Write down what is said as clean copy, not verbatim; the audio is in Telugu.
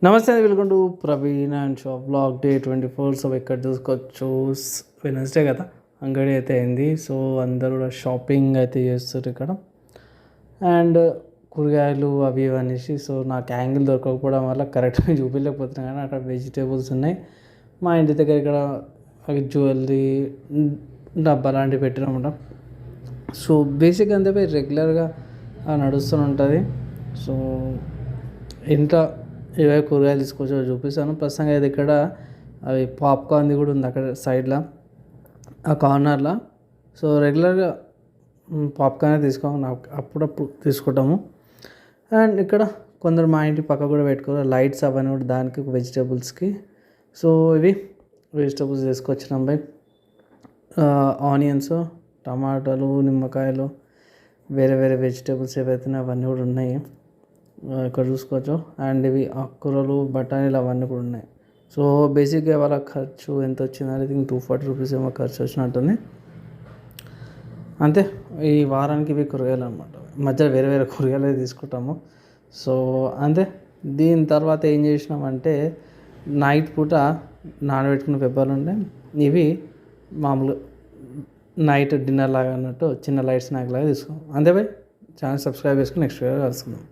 నమస్తే, welcome to Praveen and shop blog day 24. So ఇక్కడ చూసుకోవచ్చు, వెనస్డే కదా, అంగడి అయితే అయింది. సో అందరూ కూడా షాపింగ్ అయితే చేస్తారు ఇక్కడ. అండ్ కూరగాయలు అవి ఇవి అనేసి. సో నాకు యాంగిల్ దొరకకపోవడం వల్ల కరెక్ట్గా చూపించలేకపోతున్నాను, కానీ అక్కడ వెజిటేబుల్స్ ఉన్నాయి. మా ఇంటి దగ్గర ఇక్కడ జ్యువెలరీ డబ్బా లాంటివి పెట్టినమాట. సో బేసిక్గా అంతే రెగ్యులర్గా నడుస్తూ ఉంటుంది. సో ఇంట్లో ఏవైనా కూరగాయలు తీసుకొచ్చో చూపిస్తాను. ప్రస్తుతంగా అయితే ఇక్కడ అవి పాప్కార్న్ది కూడా ఉంది అక్కడ సైడ్లో, ఆ కార్నర్లో. సో రెగ్యులర్గా పాప్కార్న్ తీసుకోము, అప్పుడప్పుడు తీసుకుంటాము. అండ్ ఇక్కడ కొందరు మా ఇంటి పక్క కూడా పెట్టుకోరు లైట్స్ అవన్నీ కూడా, దానికి వెజిటేబుల్స్కి. సో ఇవి వెజిటేబుల్స్ తీసుకొచ్చినాం బై. ఆనియన్స్, టమాటాలు, నిమ్మకాయలు, వేరే వేరే వెజిటేబుల్స్ ఏవైతే అవన్నీ కూడా ఉన్నాయి ఇక్కడ చూసుకోవచ్చు. అండ్ ఇవి ఆకుకూరలు, బఠానీలు అవన్నీ కూడా ఉన్నాయి. సో బేసిక్గా వాళ్ళ ఖర్చు ఎంత వచ్చింది అనేది 240 రూపీస్ ఏమో ఖర్చు వచ్చినట్టుంది అంతే. ఈ వారానికి ఇవి కూరగాయలు అనమాట. మధ్యలో వేరే వేరే కూరగాయలు తీసుకుంటాము. సో అంతే. దీని తర్వాత ఏం చేసినామంటే, నైట్ పూట నానబెట్టుకున్న పెప్పర్లు ఉంటే ఇవి మామూలు నైట్ డిన్నర్ లాగా అన్నట్టు చిన్న లైట్ స్నాక్ లాగా తీసుకున్నాం అంతే బై. ఛానల్ సబ్స్క్రైబ్ చేసుకుని నెక్స్ట్ వీడియో కలుసుకుందాం.